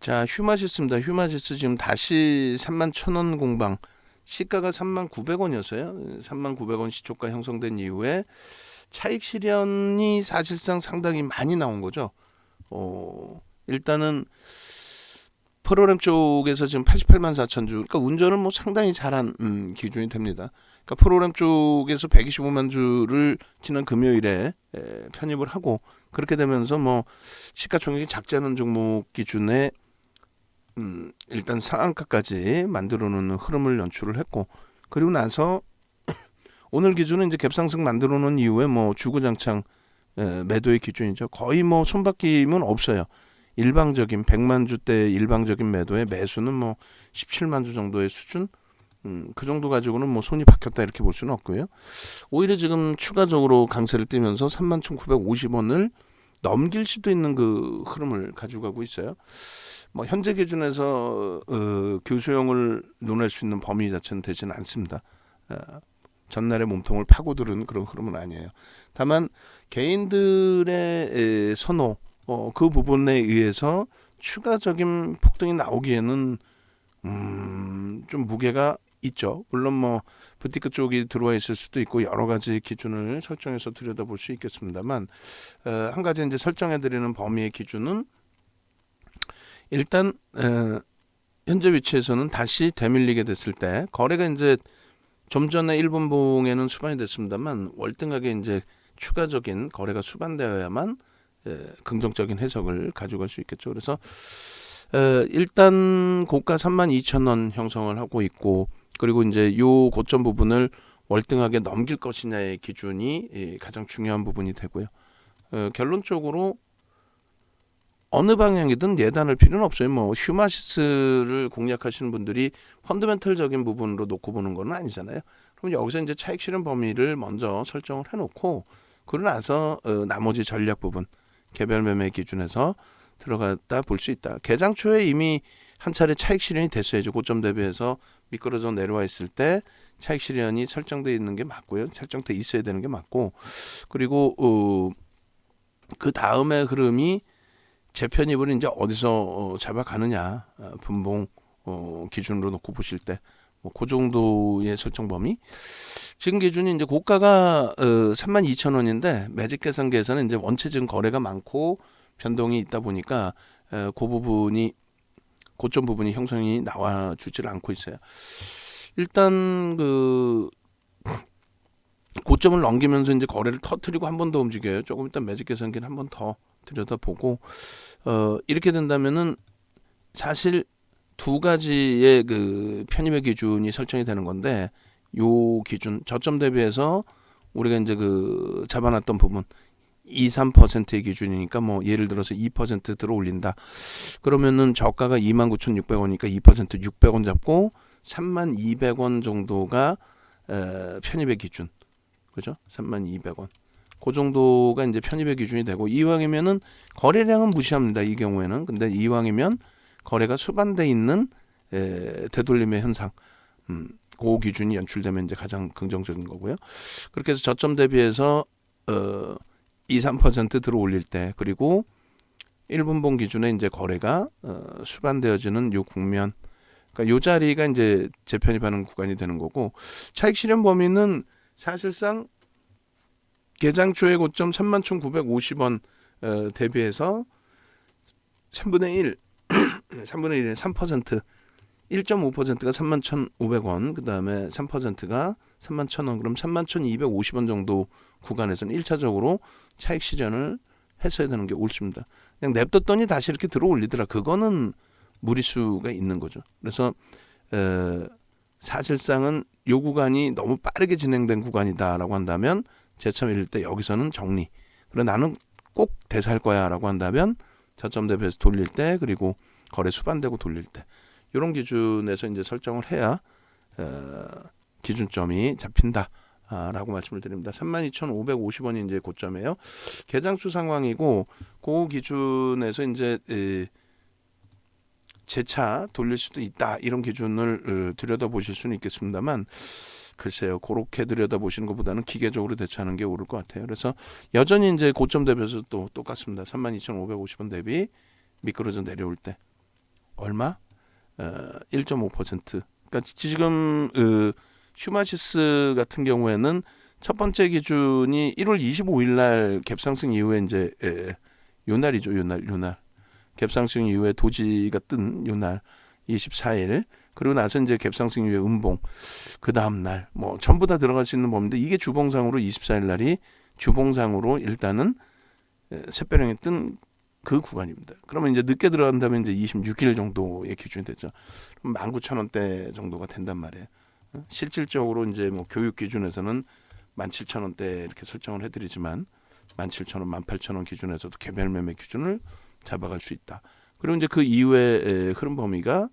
자, 휴마시스입니다. 휴마시스 지금 다시 31,000원 공방. 시가가 39,900원이었어요. 39,900원 시초가 형성된 이후에 차익 실현이 사실상 상당히 많이 나온 거죠. 일단은 프로그램 쪽에서 지금 88만 4천 주, 그러니까 운전을 뭐 상당히 잘한 기준이 됩니다. 그러니까 프로그램 쪽에서 125만 주를 지난 금요일에 편입을 하고, 그렇게 되면서 뭐 시가총액이 작지 않은 종목 기준에 일단 상한가까지 만들어 놓는 흐름을 연출을 했고, 그리고 나서 오늘 기준은 이제 갭상승 만들어 놓은 이후에 뭐 주구장창 매도의 기준이죠. 거의 뭐 손바뀜은 없어요. 일방적인 100만 주대 일방적인 매도의 매수는 뭐 17만 주 정도의 수준, 그 정도 가지고는 뭐 손이 박혔다 이렇게 볼 수는 없고요. 오히려 지금 추가적으로 강세를 띄면서 31,950원을 넘길 수도 있는 그 흐름을 가지고 가고 있어요. 뭐 현재 기준에서 교수형을 논할 수 있는 범위 자체는 되지는 않습니다. 전날의 몸통을 파고드는 그런 흐름은 아니에요. 다만 개인들의 선호, 그 부분에 의해서 추가적인 폭등이 나오기에는 좀 무게가 있죠. 물론 뭐 부티크 쪽이 들어와 있을 수도 있고 여러 가지 기준을 설정해서 들여다볼 수 있겠습니다만, 한 가지 이제 설정해드리는 범위의 기준은 일단 현재 위치에서는 다시 되밀리게 됐을 때, 거래가 이제 좀 전에 1분봉에는 수반이 됐습니다만 월등하게 이제 추가적인 거래가 수반되어야만 긍정적인 해석을 가져갈 수 있겠죠. 그래서 일단 고가 32,000원 형성을 하고 있고, 그리고 이제 요 고점 부분을 월등하게 넘길 것이냐의 기준이 가장 중요한 부분이 되고요. 결론적으로 어느 방향이든 예단할 필요는 없어요. 뭐 휴마시스를 공략하시는 분들이 펀더멘털적인 부분으로 놓고 보는 건 아니잖아요. 그럼 여기서 이제 차익 실현 범위를 먼저 설정을 해놓고, 그러고 나서 나머지 전략 부분 개별 매매 기준에서 들어갔다 볼 수 있다. 개장 초에 이미 한 차례 차익 실현이 됐어야죠. 고점 대비해서 미끄러져 내려와 있을 때 차익 실현이 설정돼 있는 게 맞고요. 설정돼 있어야 되는 게 맞고, 그리고 그 다음에 흐름이 재편입을 이제 어디서 잡아가느냐, 분봉 기준으로 놓고 보실 때 뭐 그 정도의 설정 범위. 지금 기준이 이제 고가가 32,000원인데 매직 계산기에서는 이제 원체 지금 거래가 많고 변동이 있다 보니까 그 부분이 고점 부분이 형성이 나와 주질 않고 있어요. 일단 그 고점을 넘기면서 이제 거래를 터트리고 한 번 더 움직여요. 조금 이따 매직 계산기는 한 번 더 들여다보고, 이렇게 된다면은 사실 두 가지의 그 편입의 기준이 설정이 되는 건데, 요 기준 저점 대비해서 우리가 이제 그 잡아놨던 부분 2~3%의 기준이니까, 뭐 예를 들어서 2% 들어 올린다 그러면은 저가가 29,600원이니까 2% 600원 잡고 32,200원 정도가 편입의 기준, 그죠? 32,200원 그 정도가 이제 편입의 기준이 되고, 이왕이면은 거래량은 무시합니다. 이 경우에는. 근데 이왕이면 거래가 수반돼 있는 되돌림의 현상, 그 기준이 연출되면 이제 가장 긍정적인 거고요. 그렇게 해서 저점 대비해서 2~3% 들어 올릴 때, 그리고 1분봉 기준에 이제 거래가 수반되어지는 요 국면, 그러니까 요 자리가 이제 재편입하는 구간이 되는 거고, 차익 실현 범위는 사실상 개장 초의 고점 31,950원 대비해서 3분의 1, 3분의 1의 3%, 1.5%가 31,500원, 그 다음에 3%가 31,000원, 그럼 31,250원 정도 구간에서는 1차적으로 차익 실현을 했어야 되는 게 옳습니다. 그냥 냅뒀더니 다시 이렇게 들어 올리더라. 그거는 무리수가 있는 거죠. 그래서 사실상은 요 구간이 너무 빠르게 진행된 구간이다라고 한다면 재참일 때 여기서는 정리. 그래 나는 꼭 대사할 거야라고 한다면 저점 대비해서 돌릴 때, 그리고 거래 수반되고 돌릴 때, 이런 기준에서 이제 설정을 해야 기준점이 잡힌다라고 말씀을 드립니다. 32,550원이 이제 고점이에요. 개장수 상황이고, 그 기준에서 이제 재차 돌릴 수도 있다, 이런 기준을 들여다보실 수는 있겠습니다만, 글쎄요, 그렇게 들여다보시는 것보다는 기계적으로 대처하는 게 옳을 것 같아요. 그래서 여전히 이제 고점 대비해서 또 똑같습니다. 32,550원 대비 미끄러져 내려올 때 얼마? 1.5%. 그러니까 지금 휴마시스 같은 경우에는 첫 번째 기준이 1월 25일 날 갭상승 이후에 이제 요 날이죠. 요 날. 갭상승 이후에 도지가 뜬 요 날 24일. 그리고 나서 이제 갭상승 이후에 음봉. 그 다음 날 뭐 전부 다 들어갈 수 있는 범위인데 이게 주봉상으로 24일 날이 주봉상으로 일단은 샛별형이 뜬 그 구간입니다. 그러면 이제 늦게 들어간다면 이제 26일 정도의 기준이 되죠. 그럼 19,000원대 정도가 된단 말이에요. 실질적으로 이제 뭐 교육 기준에서는 17,000원대 이렇게 설정을 해드리지만 17,000원, 18,000원 기준에서도 개별 매매 기준을 잡아갈 수 있다. 그리고 이제 그 이후에 흐름 범위가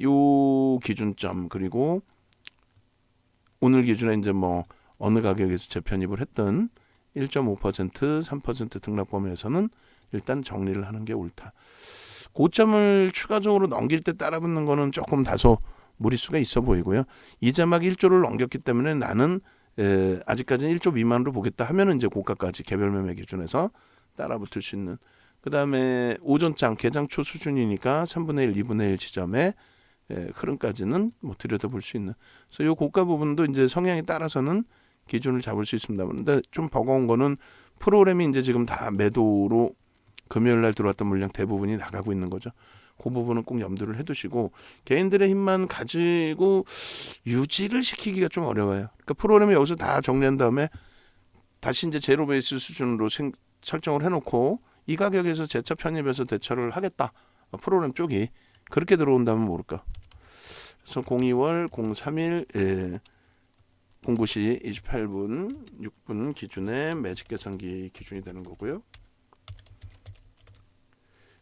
요 기준점 그리고 오늘 기준에 이제 뭐 어느 가격에서 재편입을 했던 1.5%, 3% 등락 범위에서는 일단 정리를 하는 게 옳다. 고점을 추가적으로 넘길 때 따라붙는 거는 조금 다소 무리수가 있어 보이고요. 이자막 1조를 넘겼기 때문에 나는 아직까지는 1조 미만으로 보겠다 하면은 이제 고가까지 개별 매매 기준에서 따라붙을 수 있는. 그 다음에 오전장 개장초 수준이니까 3분의 1, 2분의 1 지점에 흐름까지는 뭐 들여다볼 수 있는. 그래서 이 고가 부분도 이제 성향에 따라서는 기준을 잡을 수 있습니다. 근데 좀 버거운 거는 프로그램이 이제 지금 다 매도로 금요일 날 들어왔던 물량 대부분이 나가고 있는 거죠. 그 부분은 꼭 염두를 해두시고 개인들의 힘만 가지고 유지를 시키기가 좀 어려워요. 그러니까 프로그램이 여기서 다 정리한 다음에 다시 이제 제로 베이스 수준으로 설정을 해놓고 이 가격에서 재차 편입해서 대처를 하겠다. 프로그램 쪽이 그렇게 들어온다면 모를까. 그래서 02월 03일 09시 28분 6분 기준의 매직 계산기 기준이 되는 거고요.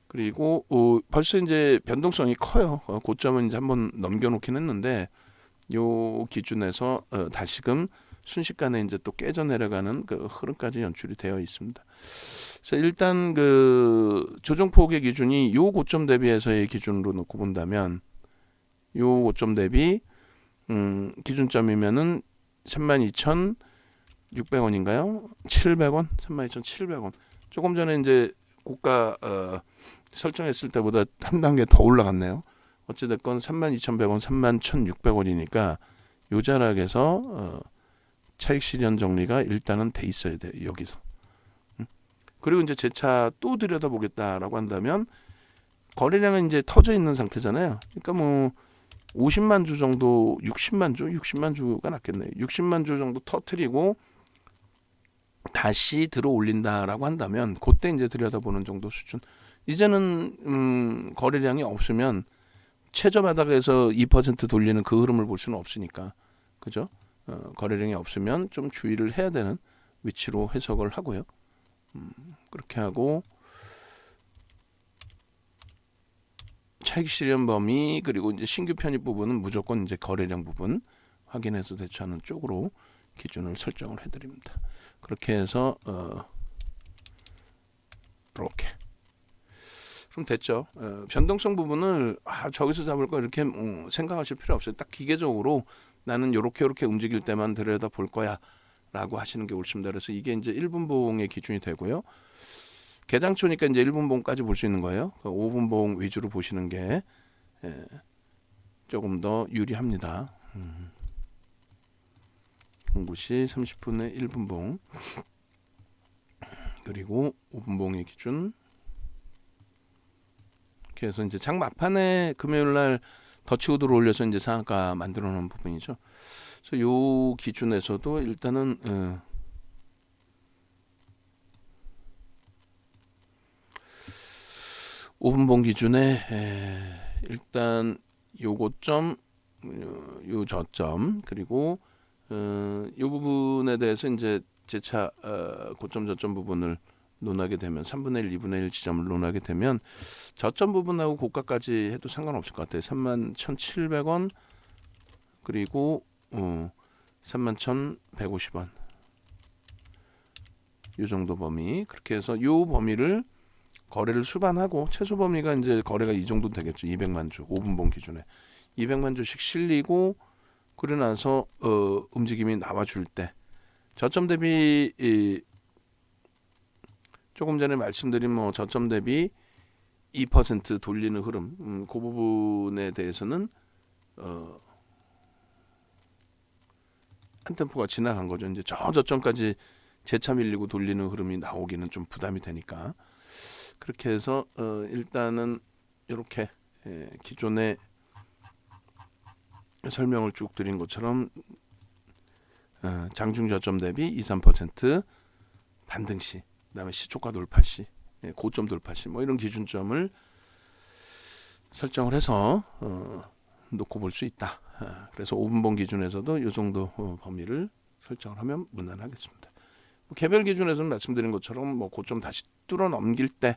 그리고 벌써 이제 변동성이 커요. 고점은 이제 한번 넘겨놓긴 했는데 요 기준에서 다시금 순식간에 이제 또 깨져 내려가는 그 흐름까지 연출이 되어 있습니다. 그래서 일단 그 조정폭의 기준이 요 고점 대비해서의 기준으로 놓고 본다면 요 고점 대비 기준점이면은 32,600원인가요? 700원? 32,700원. 조금 전에 이제 고가 설정했을 때보다 한 단계 더 올라갔네요. 어찌됐건 32,100원, 31,600원이니까 요 자락에서 차익 실현 정리가 일단은 돼 있어야 돼요. 여기서. 그리고 이제 재차 또 들여다보겠다라고 한다면 거래량은 이제 터져 있는 상태잖아요. 그러니까 뭐 50만 주 정도, 60만 주가 낫겠네요. 60만 주 정도 터트리고 다시 들어 올린다라고 한다면 그때 이제 들여다보는 정도 수준. 이제는 거래량이 없으면 최저 바닥에서 2% 돌리는 그 흐름을 볼 수는 없으니까, 그죠? 거래량이 없으면 좀 주의를 해야 되는 위치로 해석을 하고요. 그렇게 하고 차익 실현 범위 그리고 이제 신규 편입 부분은 무조건 이제 거래량 부분 확인해서 대처하는 쪽으로 기준을 설정을 해드립니다. 그렇게 해서 이렇게 그럼 됐죠. 변동성 부분을 저기서 잡을 거 이렇게 생각하실 필요 없어요. 딱 기계적으로 나는 요렇게 움직일 때만 들여다 볼 거야 라고 하시는 게 옳습니다. 그래서 이게 이제 1분봉의 기준이 되고요. 개장초니까 이제 1분봉까지 볼 수 있는 거예요. 5분봉 위주로 보시는 게 조금 더 유리합니다. 09시 30분에 1분봉 그리고 5분봉의 기준. 그래서 이제 장 막판에 금요일 날 덧치고 들어올려서 이제 상한가 만들어 놓은 부분이죠. 그래서 요 기준에서도 일단은 5분봉 기준에 일단 요 고점, 요 저점 그리고 요 부분에 대해서 이제 재차 고점 저점 부분을 논하게 되면 3분의 1, 2분의 1 지점을 논하게 되면 저점 부분하고 고가까지 해도 상관없을 것 같아요. 31,700원 그리고 31,150원 요 정도 범위. 그렇게 해서 요 범위를 거래를 수반하고 최소 범위가 이제 거래가 이 정도 되겠죠. 200만 주 5분봉 기준에 200만 주씩 실리고 그러고 나서 움직임이 나와줄 때 저점 대비 조금 전에 말씀드린 뭐 저점 대비 2% 돌리는 흐름, 그 부분에 대해서는 한 템포가 지나간 거죠. 이제 저점까지 재차 밀리고 돌리는 흐름이 나오기는 좀 부담이 되니까 그렇게 해서 일단은 이렇게 기존에 설명을 쭉 드린 것처럼 장중 저점 대비 2~3% 반등 시, 그다음에 시초가 돌파 시, 고점 돌파 시, 뭐 이런 기준점을 설정을 해서 놓고 볼 수 있다. 그래서 5분봉 기준에서도 이 정도 범위를 설정을 하면 무난하겠습니다. 개별 기준에서는 말씀드린 것처럼 뭐 고점 다시 뚫어 넘길 때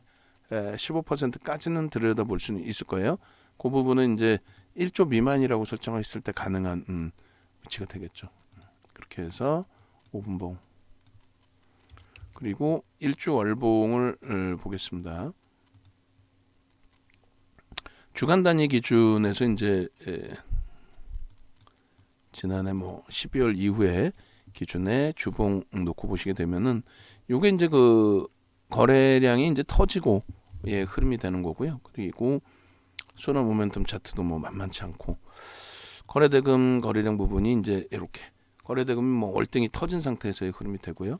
15%까지는 들여다볼 수는 있을 거예요. 그 부분은 이제 1조 미만이라고 설정을 했을 때 가능한 위치가 되겠죠. 그렇게 해서 5분봉 그리고 일주 월봉을 보겠습니다. 주간 단위 기준에서 이제 지난해 뭐 12월 이후에 기준에 주봉 놓고 보시게 되면은 요게 이제 그 거래량이 이제 터지고 흐름이 되는 거고요. 그리고 소너 모멘텀 차트도 뭐 만만치 않고 거래대금 거래량 부분이 이제 이렇게 거래대금이 뭐 월등히 터진 상태에서의 흐름이 되고요.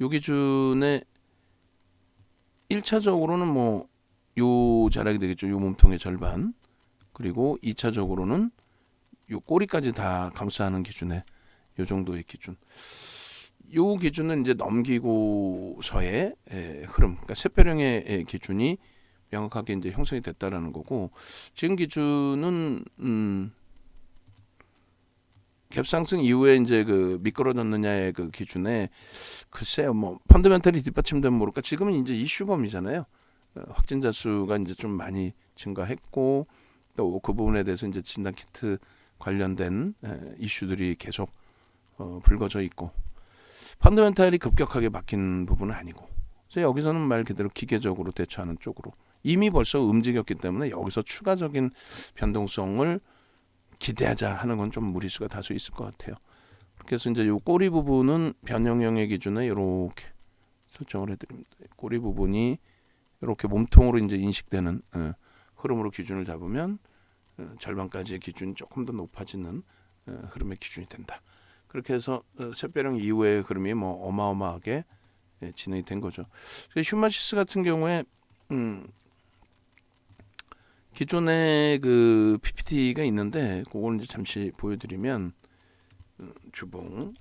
요 기준에 1차적으로는 뭐 요 자락이 되겠죠. 요 몸통의 절반. 그리고 2차적으로는 요 꼬리까지 다 감싸는 기준에 요 정도의 기준. 요 기준은 이제 넘기고서의 흐름. 그러니까 쇠배령의 기준이 명확하게 이제 형성이 됐다라는 거고 지금 기준은 갭상승 이후에 이제 그 미끄러졌느냐의 그 기준에 글쎄요 뭐 펀더멘털이 뒷받침되면 모를까 지금은 이제 이슈범이잖아요. 확진자 수가 이제 좀 많이 증가했고 또 그 부분에 대해서 이제 진단 키트 관련된 이슈들이 계속 불거져 있고 펀더멘털이 급격하게 바뀐 부분은 아니고 그래서 여기서는 말 그대로 기계적으로 대처하는 쪽으로 이미 벌써 움직였기 때문에 여기서 추가적인 변동성을 기대하자 하는 건 좀 무리수가 다소 있을 것 같아요. 그래서 이제 요 꼬리 부분은 변형형의 기준에 이렇게 설정을 해드립니다. 꼬리 부분이 이렇게 몸통으로 이제 인식되는 흐름으로 기준을 잡으면 절반까지의 기준이 조금 더 높아지는 흐름의 기준이 된다. 그렇게 해서 쇠배령 이후의 흐름이 뭐 어마어마하게 진행이 된 거죠. 휴마시스 같은 경우에 기존에 그 PPT가 있는데 그걸 이제 잠시 보여드리면 주봉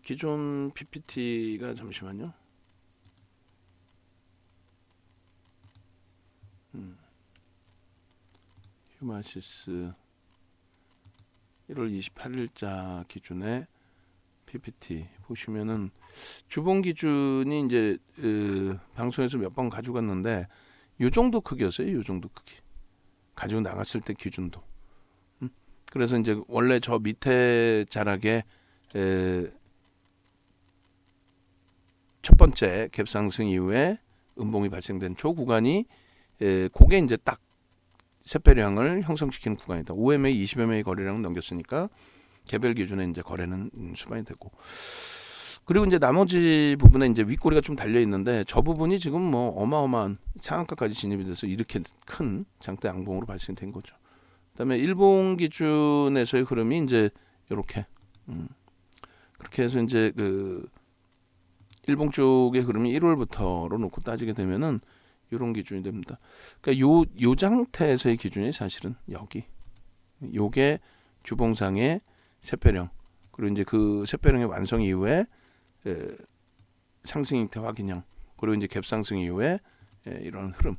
기존 PPT가 잠시만요. 휴마시스 1월 28일자 기준에 PPT 보시면은 주봉 기준이 이제 방송에서 몇 번 가져갔는데 요 정도 크기였어요. 요 정도 크기 가지고 나갔을 때 기준도. 그래서 이제 원래 저 밑에 자락에 첫 번째 갭 상승 이후에 음봉이 발생된 저 구간이 그게 이제 딱 쇠배량을 형성시키는 구간이다. 5MA, 20MA 거래량을 넘겼으니까 개별 기준에 이제 거래는 수반이 되고 그리고 이제 나머지 부분에 이제 윗꼬리가 좀 달려 있는데 저 부분이 지금 뭐 어마어마한 상한가까지 진입이 돼서 이렇게 큰 장대 양봉으로 발생된 거죠. 그다음에 일봉 기준에서의 흐름이 이제 이렇게 그렇게 해서 이제 그 일봉 쪽의 흐름이 1월부터로 놓고 따지게 되면은 이런 기준이 됩니다. 그러니까 요 상태에서의 기준이 사실은 여기 요게 주봉상의 쇠배령 그리고 이제 그 쇠배령의 완성 이후에 상승 형태 확인형 그리고 이제 갭 상승 이후에 이런 흐름.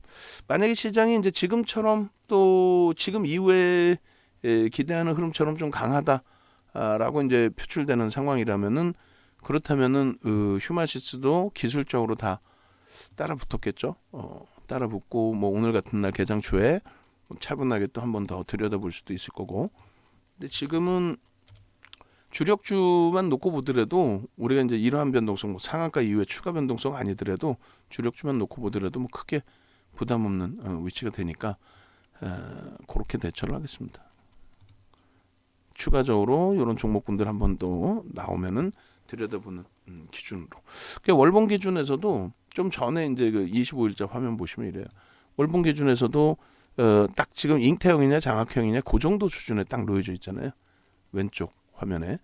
만약에 시장이 이제 지금처럼 또 지금 이후에 기대하는 흐름처럼 좀 강하다라고 이제 표출되는 상황이라면은 그렇다면은 휴마시스도 기술적으로 다 따라 붙었겠죠. 따라 붙고 뭐 오늘 같은 날 개장 초에 차분하게 또 한 번 더 들여다볼 수도 있을 거고. 근데 지금은 주력주만 놓고 보더라도 우리가 이제 이러한 변동성, 뭐 상한가 이후에 추가 변동성 아니더라도 주력주만 놓고 보더라도 뭐 크게 부담 없는 위치가 되니까 그렇게 대처를 하겠습니다. 추가적으로 이런 종목군들 한 번 더 나오면은 들여다보는 기준으로. 월봉 기준에서도 좀 전에 이제 그 25일자 화면 보시면 이래요. 월봉 기준에서도 딱 지금 잉태형이냐 장악형이냐 그 정도 수준에 딱 놓여져 있잖아요. 왼쪽 화면에.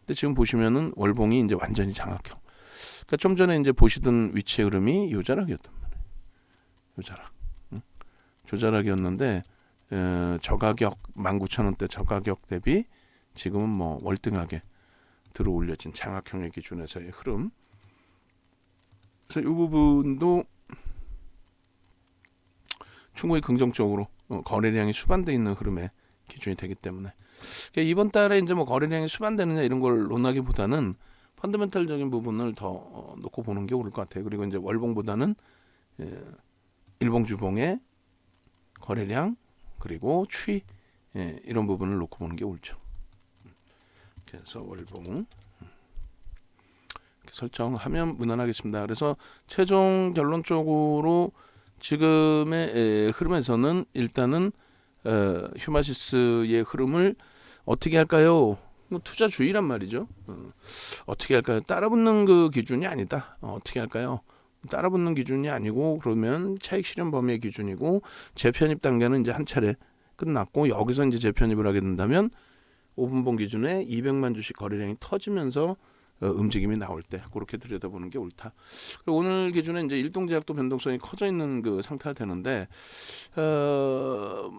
근데 지금 보시면은 월봉이 이제 완전히 장악형. 그러니까 좀 전에 이제 보시던 위치의 흐름이 요 자락이었단 말이에요. 요 자락. 조자락이었는데 저가격 19,000원대 저가격 대비 지금은 뭐 월등하게 들어 올려진 장악형의 기준에서의 흐름. 그래서 이 부분도 충분히 긍정적으로 거래량이 수반돼 있는 흐름의 기준이 되기 때문에 그러니까 이번 달에 이제 뭐 거래량이 수반되느냐 이런 걸 논하기보다는 펀더멘탈적인 부분을 더 놓고 보는 게 옳을 것 같아요. 그리고 이제 월봉보다는 일봉주봉의 거래량 그리고 추이 이런 부분을 놓고 보는 게 옳죠. 그래서 월봉 설정하면 무난하겠습니다. 그래서 최종 결론적으로 지금의 흐름에서는 일단은 휴마시스의 흐름을 어떻게 할까요? 투자주의란 말이죠. 어떻게 할까요? 따라붙는 그 기준이 아니다. 어떻게 할까요? 따라붙는 기준이 아니고 그러면 차익 실현 범위의 기준이고 재편입 단계는 이제 한 차례 끝났고 여기서 이제 재편입을 하게 된다면 5분봉 기준에 200만 주식 거래량이 터지면서 움직임이 나올 때 그렇게 들여다보는 게 옳다. 오늘 기준에 이제 일동제약도 변동성이 커져 있는 그 상태가 되는데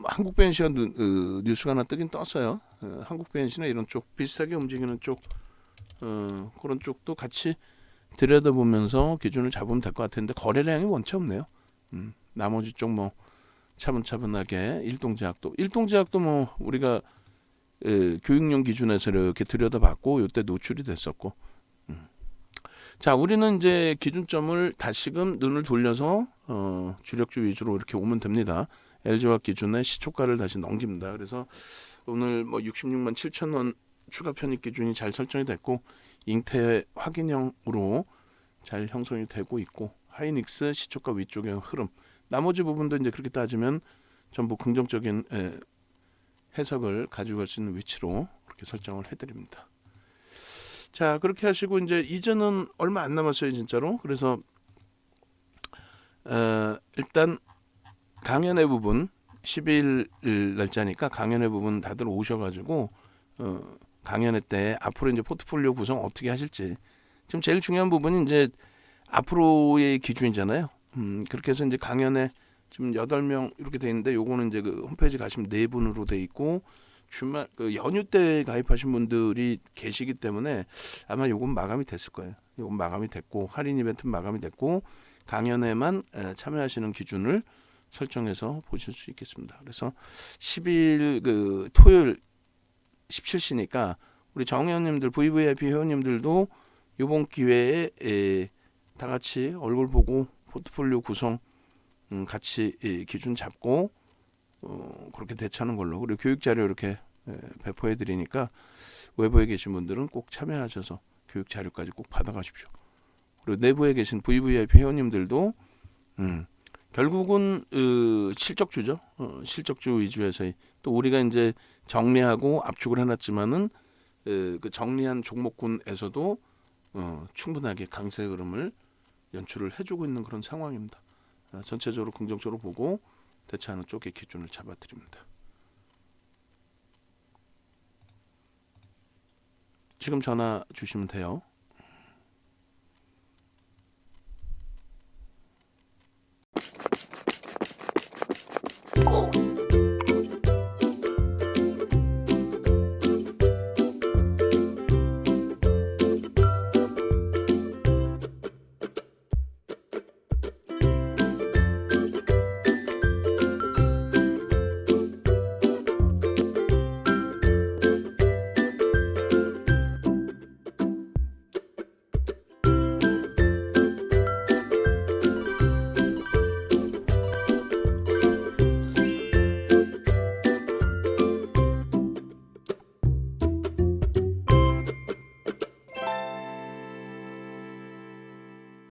한국 BNC가 뉴스가 하나 뜨긴 떴어요. 한국 BNC나 이런 쪽 비슷하게 움직이는 쪽 그런 쪽도 같이 들여다보면서 기준을 잡으면 될 것 같은데 거래량이 원체 없네요. 나머지 쪽 뭐 차분차분하게 일동제약도 뭐 우리가 교육용 기준에서 이렇게 들여다봤고 이때 노출이 됐었고 자 우리는 이제 기준점을 다시금 눈을 돌려서 주력주 위주로 이렇게 오면 됩니다. LG화학 기준의 시초가를 다시 넘깁니다. 그래서 오늘 뭐 66만 7천 원 추가 편입 기준이 잘 설정이 됐고 잉태 확인형으로 잘 형성이 되고 있고 하이닉스 시초가 위쪽의 흐름 나머지 부분도 이제 그렇게 따지면 전부 긍정적인 해석을 가지고 갈 수 있는 위치로 그렇게 설정을 해드립니다. 자 그렇게 하시고 이제 이전은 얼마 안 남았어요 진짜로. 그래서 일단 강연회 부분 10일 날짜니까 강연회 부분 다들 오셔가지고 강연회 때 앞으로 이제 포트폴리오 구성 어떻게 하실지 지금 제일 중요한 부분이 이제 앞으로의 기준이잖아요. 그렇게 해서 이제 강연회 지금 8명 이렇게 돼 있는데 요거는 이제 그 홈페이지 가시면 4분으로 돼 있고 주말 그 연휴 때 가입하신 분들이 계시기 때문에 아마 요건 마감이 됐을 거예요. 요건 마감이 됐고 할인 이벤트 마감이 됐고 강연회만 참여하시는 기준을 설정해서 보실 수 있겠습니다. 그래서 10일 그 토요일 17시니까 우리 정회원님들 VVIP 회원님들도 이번 기회에 다 같이 얼굴 보고 포트폴리오 구성 같이 기준 잡고 그렇게 대처하는 걸로 그리고 교육 자료 이렇게 배포해 드리니까 외부에 계신 분들은 꼭 참여하셔서 교육 자료까지 꼭 받아가십시오. 그리고 내부에 계신 VVIP 회원님들도 결국은 실적주죠. 실적주 위주에서의 또 우리가 이제 정리하고 압축을 해놨지만은 그 정리한 종목군에서도 충분하게 강세 흐름을 연출을 해주고 있는 그런 상황입니다. 전체적으로 긍정적으로 보고 대처하는 쪽의 기준을 잡아드립니다. 지금 전화 주시면 돼요.